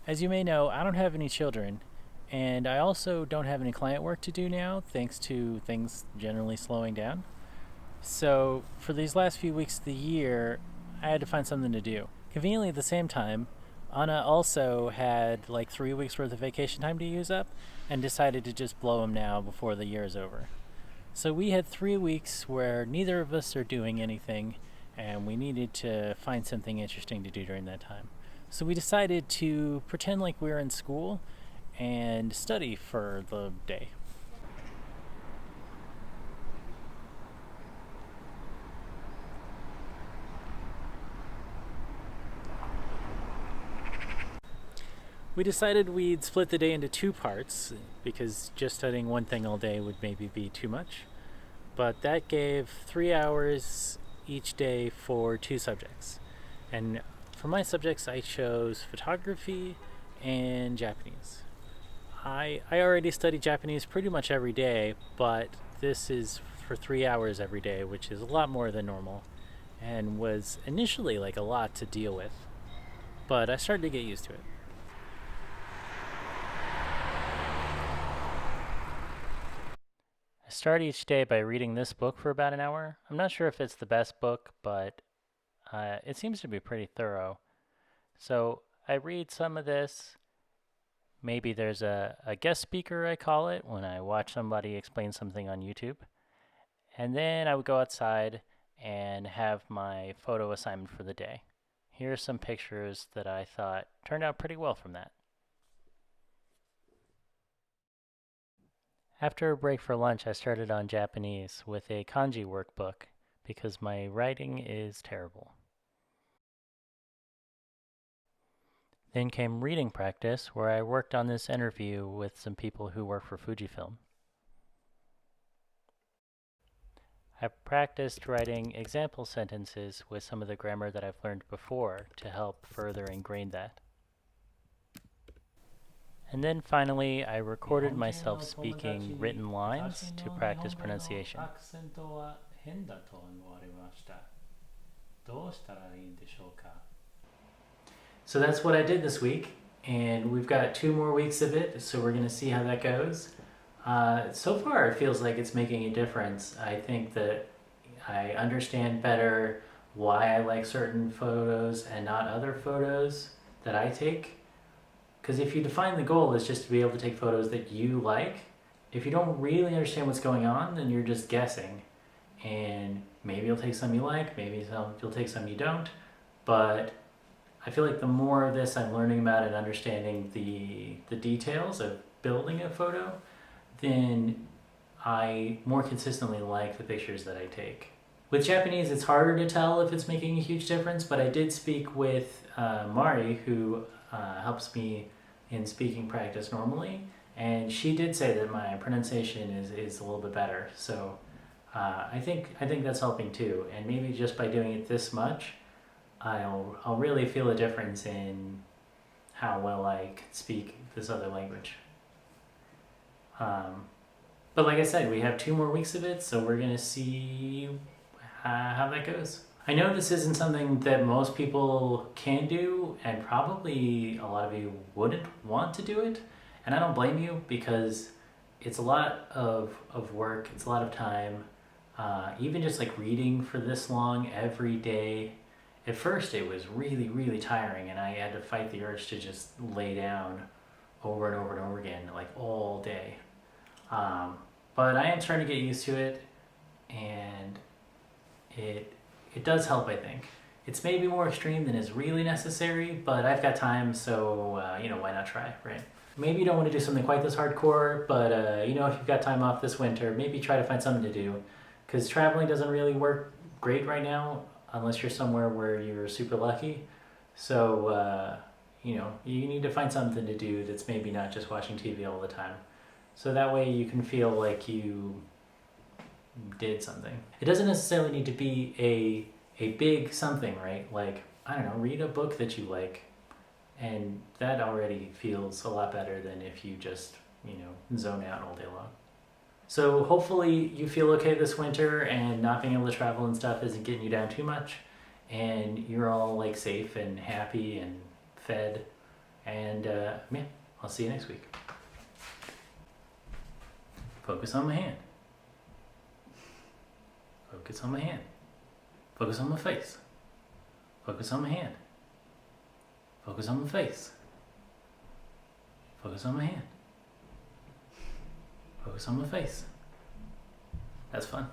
As you may know, I don't have any children, and I also don't have any client work to do now, thanks to things generally slowing down. So, for these last few weeks of the year, I had to find something to do. Conveniently, at the same time, Anna also had like 3 weeks worth of vacation time to use up and decided to just blow them now before the year is over. So, we had 3 weeks where neither of us are doing anything, and we needed to find something interesting to do during that time. So, we decided to pretend like we were in school and study for the day. We decided we'd split the day into two parts because just studying one thing all day would maybe be too much. But that gave 3 hours each day for two subjects. And for my subjects, I chose photography and Japanese. I already study Japanese pretty much every day, but this is for 3 hours every day, which is a lot more than normal and was initially like a lot to deal with. But I started to get used to it. I start each day by reading this book for about an hour. I'm not sure if it's the best book, but it seems to be pretty thorough. So I read some of this. Maybe there's a guest speaker, I call it, when I watch somebody explain something on YouTube. And then I would go outside and have my photo assignment for the day. Here are some pictures that I thought turned out pretty well from that. After a break for lunch, I started on Japanese with a kanji workbook because my writing is terrible. Then came reading practice, where I worked on this interview with some people who work for Fujifilm. I practiced writing example sentences with some of the grammar that I've learned before to help further ingrain that. And then finally, I recorded myself speaking written lines to practice pronunciation. So that's what I did this week, and we've got 2 more weeks of it, so we're going to see how that goes. So far, it feels like it's making a difference. I think that I understand better why I like certain photos and not other photos that I take. Because if you define the goal as just to be able to take photos that you like, if you don't really understand what's going on, then you're just guessing. And maybe you'll take some you like, maybe you'll take some you don't. But I feel like the more of this I'm learning about and understanding the details of building a photo, then I more consistently like the pictures that I take. With Japanese, it's harder to tell if it's making a huge difference, but I did speak with Mari, who helps me in speaking practice normally, and she did say that my pronunciation is a little bit better. So I think that's helping too, and maybe just by doing it this much, I'll really feel a difference in how well I can speak this other language. But like I said, we have 2 more weeks of it, so we're gonna see how that goes. I know this isn't something that most people can do, and probably a lot of you wouldn't want to do it. And I don't blame you because it's a lot of work, it's a lot of time. Even just like reading for this long every day, at first it was really, really tiring, and I had to fight the urge to just lay down over and over and over again, like all day. But I am starting to get used to it, and it does help, I think. It's maybe more extreme than is really necessary, but I've got time, so why not try, right? Maybe you don't want to do something quite this hardcore, but if you've got time off this winter, maybe try to find something to do, because traveling doesn't really work great right now unless you're somewhere where you're super lucky. So you need to find something to do that's maybe not just watching TV all the time. So that way you can feel like you did something. It doesn't necessarily need to be a big something, right? Like, I don't know, read a book that you like, and that already feels a lot better than if you just, zone out all day long. So hopefully you feel okay this winter, and not being able to travel and stuff isn't getting you down too much, and you're all like safe and happy and fed, And yeah, I'll see you next week. Focus on my hand. Focus on my hand. Focus on my face. Focus on my hand. Focus on my face. Focus on my hand. Focus on my face. That's fun.